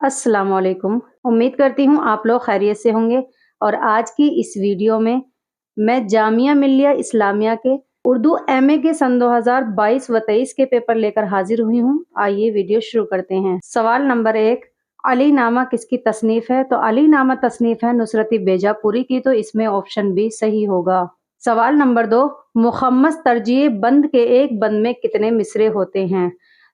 अस्सलाम वालेकुम। उम्मीद करती हूँ आप लोग खैरियत से होंगे और आज की इस वीडियो में मैं जामिया मिल्लिया इस्लामिया के उर्दू एमए के सन 2022 व 23 के पेपर लेकर हाजिर हुई हूँ। आइए वीडियो शुरू करते हैं। सवाल नंबर 1, अली नामा किसकी तसनीफ है? तो अली नामा तसनीफ है नुसरती बेजापुरी की, तो इसमें ऑप्शन बी सही होगा। सवाल नंबर 2, मुखम्मस तरजीह बंद के एक बंद में कितने मिसरे होते हैं?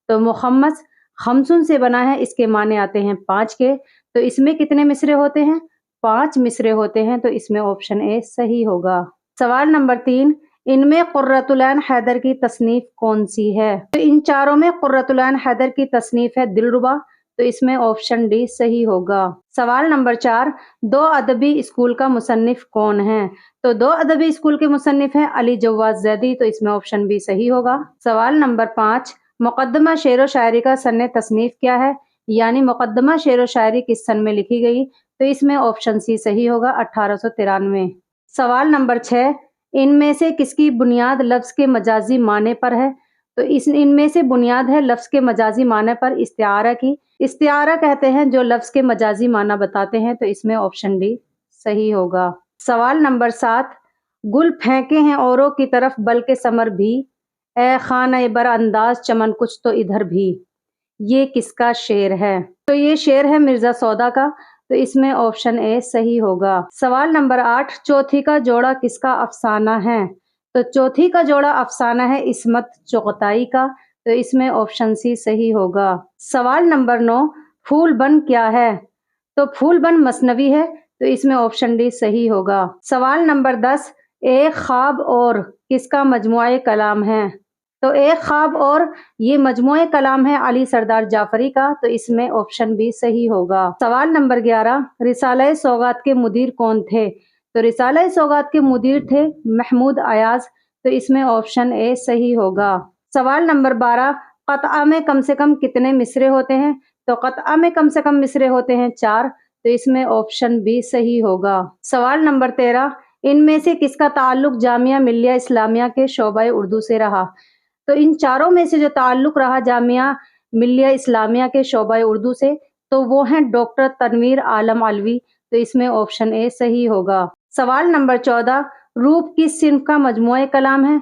तो मुखम्मस खमसुन से बना है, इसके माने आते हैं 5 के, तो इसमें कितने मिसरे होते हैं? 5 मिसरे होते हैं, तो इसमें ऑप्शन ए सही होगा। सवाल नंबर 3, इनमें कुर्रतुल ऐन हैदर की तसनीफ कौन सी है? तो इन चारों में कुर्रतुल ऐन हैदर की तसनीफ है दिलरुबा, तो इसमें ऑप्शन डी सही होगा। सवाल नंबर 4, दो अदबी स्कूल का मुसन्निफ कौन है? तो दो अदबी स्कूल के मुसन्निफ हैं अली जवाद जैदी, तो इसमें ऑप्शन बी सही होगा। सवाल नंबर 5, मुकद्दमा शेर व शायरी का सन तसनीफ क्या है? यानी मुकद्दमा शेर व शायरी किस सन में लिखी गई? तो इसमें ऑप्शन सी सही होगा, 1893। सवाल नंबर 6, इनमें से किसकी बुनियाद लफ्ज के मजाजी माने पर है? तो इनमें से बुनियाद है लफ्ज के मजाजी माने पर इस्तिआरा की। इस्तिआरा कहते हैं जो लफ्ज के मजाजी माना बताते हैं, तो इसमें ऑप्शन डी सही होगा। सवाल नंबर 7, गुल फेंके हैं औरों की तरफ बल्कि समर भी, ए खाना बर अंदाज चमन कुछ तो इधर भी, ये किसका शेर है? तो ये शेर है मिर्जा सौदा का, तो इसमें ऑप्शन ए सही होगा। सवाल नंबर 8, चौथी का जोड़ा किसका अफसाना है? तो चौथी का जोड़ा अफसाना है इस्मत चुगताई का, तो इसमें ऑप्शन सी सही होगा। सवाल नंबर 9, फूल बन क्या है? तो फूल बन मसनवी है, तो इसमें ऑप्शन डी सही होगा। सवाल नंबर 10, एक ख्वाब और किसका मजमुआ कलाम है? तो एक ख्वाब और ये मजमुआ कलाम है अली सरदार जाफरी का, तो इसमें ऑप्शन बी सही होगा। सवाल नंबर 11, रिसाला सौगात के मुदीर कौन थे? तो रिसाला सौगात के मुदीर थे महमूद अयाज, तो इसमें ऑप्शन ए सही होगा। सवाल नंबर 12, क़त्आ में कम से कम कितने मिसरे होते हैं? तो क़त्आ में कम से कम मिसरे होते हैं 4, तो इसमें ऑप्शन बी सही होगा। सवाल नंबर 13, इनमें से किसका ताल्लुक जामिया मिल्लिया इस्लामिया के शोबा उर्दू से रहा? तो इन चारों में से जो ताल्लुक रहा जामिया मिल्लिया इस्लामिया के शोबा उर्दू से, तो वो हैं डॉक्टर तनवीर आलम अलवी, तो इसमें ऑप्शन ए सही होगा। सवाल नंबर 14, रूप किस सिन्फ का मजमुआ कलाम है?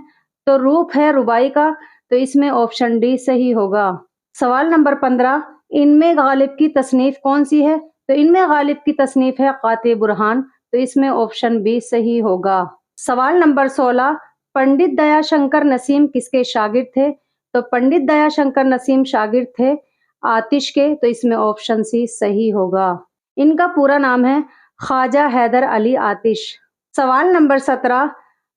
तो रूप है रुबाई का, तो इसमें ऑप्शन डी सही होगा। सवाल नंबर 15, इनमें गालिब की तसनीफ कौन सी है? तो इनमें गालिब की तसनीफ है क़ाते बुरहान, तो इसमें ऑप्शन बी सही होगा। सवाल नंबर 16, पंडित दयाशंकर नसीम किसके शागिर्द थे? तो पंडित दयाशंकर नसीम शागिर्द थे आतिश के, तो इसमें ऑप्शन सी सही होगा। इनका पूरा नाम है ख्वाजा हैदर अली आतिश। सवाल नंबर 17,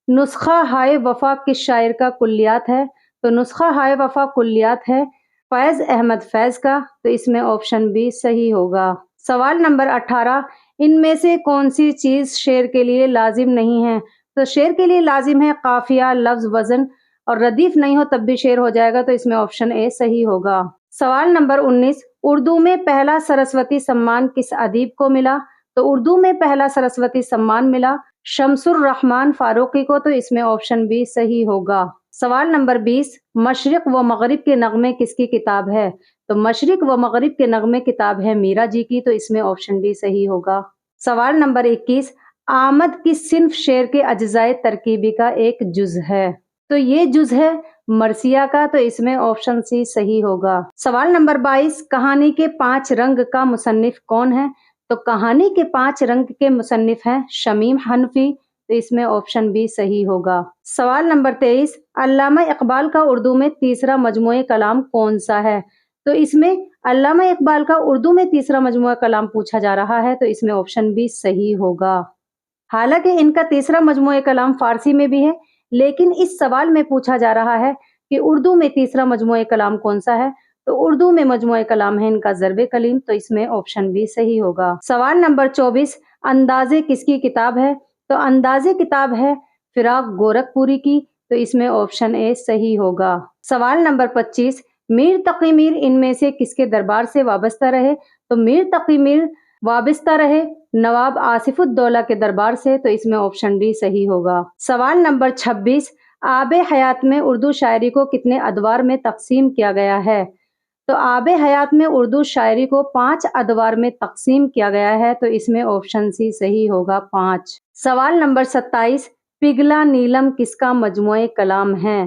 नुस्खा हाय वफा किस शायर का कुल्लियात है? तो नुस्खा हाय वफा कुल्लियात है फैज अहमद फैज का, तो इसमें ऑप्शन बी सही होगा। सवाल नंबर 18, इनमें से कौन सी चीज शेर के लिए लाजिम नहीं है? तो शेर के लिए लाजिम है काफिया, लफ्ज, वजन, और रदीफ नहीं हो तब भी शेर हो जाएगा, तो इसमें ऑप्शन ए सही होगा। सवाल नंबर 19, उर्दू में पहला सरस्वती सम्मान किस अदीब को मिला? तो उर्दू में पहला सरस्वती सम्मान मिला शमसुर रहमान फारूकी को, तो इसमें ऑप्शन बी सही होगा। सवाल नंबर 20, मशरिक व मगरिब के नगमे किसकी किताब है? तो मशरिक व मगरिब के नगमे किताब है मीरा जी की, तो इसमें ऑप्शन डी सही होगा। सवाल नंबर 21, आमद किस सिन्फ शेर के अज्जाए तरकीबी का एक जुज है? तो ये जुज है मरसिया का, तो इसमें ऑप्शन सी सही होगा। सवाल नंबर 22, कहानी के 5 रंग का मुसन्निफ कौन है? तो कहानी के 5 रंग के मुसन्निफ हैं शमीम हनफी, तो इसमें ऑप्शन बी सही होगा। सवाल नंबर 23, अल्लामा इकबाल का उर्दू में तीसरा मजमुए कलाम कौन सा है? तो इसमें अल्लामा इकबाल का उर्दू में तीसरा मजमुआ कलाम पूछा जा रहा है, तो इसमें ऑप्शन बी सही होगा। हालांकि इनका तीसरा मजमुआ कलाम फारसी में भी है, लेकिन इस सवाल में पूछा जा रहा है कि उर्दू में तीसरा मजमुआ कलाम कौन सा है? तो उर्दू में मजमुआ कलाम है इनका ज़र्ब कलीम, तो इसमें ऑप्शन बी सही होगा। सवाल नंबर 24, अंदाजे किसकी किताब है? तो अंदाजे किताब है फिराक गोरखपुरी की, तो इसमें ऑप्शन ए सही होगा। सवाल नंबर 25, मीर तकी मीर इनमें से किसके दरबार से वाबस्ता रहे? तो मीर तकी मीर वाबस्ता रहे नवाब आसिफुद्दौला के दरबार से, तो इसमें ऑप्शन डी सही होगा। सवाल नंबर 26, आबे हयात में उर्दू शायरी को कितने अदवार में तकसीम किया गया है? تو آب حیات میں اردو شاعری کو 5 ادوار میں تقسیم کیا گیا ہے، تو اس میں آپشن سی صحیح ہوگا 5۔ سوال نمبر 27، پگھلا نیلم کس کا مجموعہ کلام ہے؟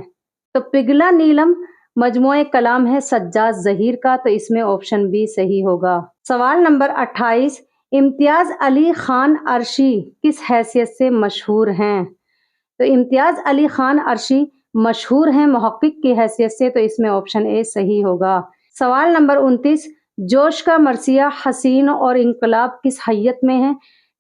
تو پگھلا نیلم مجموعہ کلام ہے سجاد ظہیر کا، تو اس میں آپشن بی صحیح ہوگا۔ سوال نمبر 28، امتیاز علی خان عرشی کس حیثیت سے مشہور ہیں؟ تو امتیاز علی خان عرشی مشہور ہیں محقق کی حیثیت سے، تو اس میں آپشن اے صحیح ہوگا۔ سوال نمبر 29، جوش کا مرثیہ حسین اور انقلاب کس حیت میں ہے؟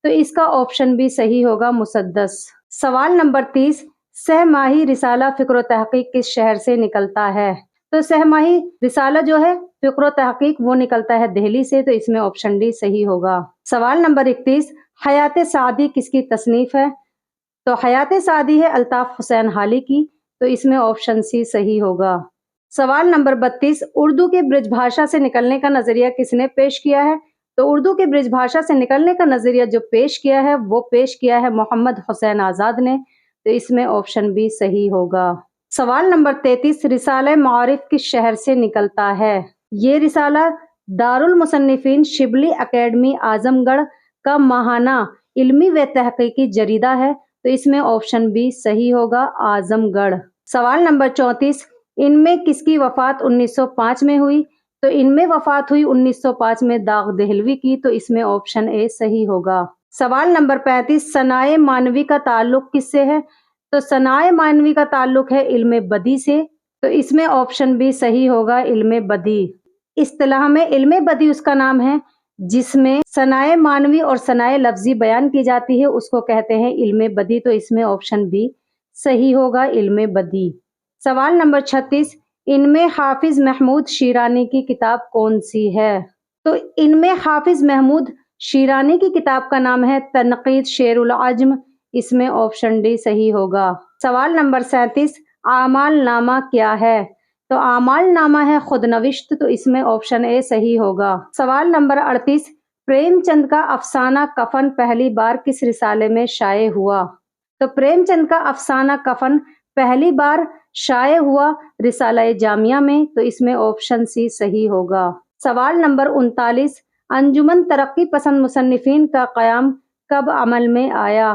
تو اس کا آپشن بھی صحیح ہوگا مسدس۔ سوال نمبر 30، سہ ماہی رسالہ فکر و تحقیق کس شہر سے نکلتا ہے؟ تو سہ ماہی رسالہ جو ہے فکر و تحقیق وہ نکلتا ہے دہلی سے، تو اس میں آپشن ڈی صحیح ہوگا۔ سوال نمبر 31، حیات سعدی کس کی تصنیف ہے؟ تو حیات سعدی ہے الطاف حسین حالی کی، تو اس میں آپشن سی صحیح ہوگا۔ سوال نمبر 32، اردو کے برج بھاشا سے نکلنے کا نظریہ کس نے پیش کیا ہے؟ تو اردو کے برج بھاشا سے نکلنے کا نظریہ جو پیش کیا ہے وہ پیش کیا ہے محمد حسین آزاد نے، تو اس میں آپشن بی صحیح ہوگا۔ سوال نمبر 33، رسالہ معارف کس شہر سے نکلتا ہے؟ یہ رسالہ دارالمصنفین شبلی اکیڈمی اعظم گڑھ کا ماہانہ علمی و تحقیقی جریدہ ہے، تو اس میں آپشن بی صحیح ہوگا اعظم گڑھ۔ سوال نمبر 34، ان میں کس کی وفات 1905 میں ہوئی؟ تو ان میں وفات ہوئی 1905 میں داغ دہلوی کی، تو اس میں آپشن اے صحیح ہوگا۔ سوال نمبر 35، ثنائے مانوی کا تعلق کس سے ہے؟ تو ثنائے مانوی کا تعلق ہے علم بدیع سے، تو اس میں آپشن بی صحیح ہوگا علم بدیع۔ اصطلاح میں علم بدیع اس کا نام ہے جس میں ثنائے مانوی اور ثنائے لفظی بیان کی جاتی ہے، اس کو کہتے ہیں علم بدیع، تو اس میں آپشن بی صحیح ہوگا علم بدیع۔ سوال نمبر 36، ان میں حافظ محمود شیرانی کی کتاب کون سی ہے؟ تو ان میں حافظ محمود شیرانی کی کتاب کا نام ہے تنقید شعر العجم، اس میں آپشن ڈی صحیح ہوگا۔ سوال نمبر 37، اعمال نامہ کیا ہے؟ تو اعمال نامہ ہے خود نوشت، تو اس میں آپشن اے صحیح ہوگا۔ سوال نمبر 38، پریم چند کا افسانہ کفن پہلی بار کس رسالے میں شائع ہوا؟ تو پریم چند کا افسانہ کفن پہلی بار شائع ہوا رسالہ جامعہ میں، تو اس میں آپشن سی صحیح ہوگا۔ سوال نمبر 39، انجمن ترقی پسند مصنفین کا قیام کب عمل میں آیا؟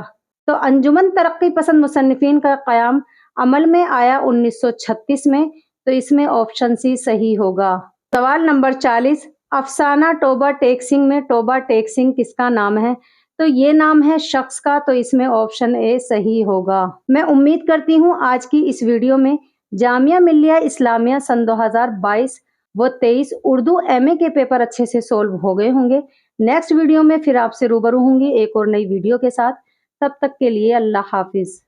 تو انجمن ترقی پسند مصنفین کا قیام عمل میں آیا 1936 میں، تو اس میں آپشن سی صحیح ہوگا۔ سوال نمبر 40، افسانہ ٹوبہ ٹیک سنگھ میں ٹوبہ ٹیک سنگھ کس کا نام ہے؟ تو یہ نام ہے شخص کا، تو اس میں آپشن اے صحیح ہوگا۔ میں امید کرتی ہوں آج کی اس ویڈیو میں جامعہ ملیہ اسلامیہ سن 2022 و 23 اردو ایم اے کے پیپر اچھے سے سولو ہو گئے ہوں گے۔ نیکسٹ ویڈیو میں پھر آپ سے روبرو ہوں گی ایک اور نئی ویڈیو کے ساتھ، تب تک کے لیے اللہ حافظ۔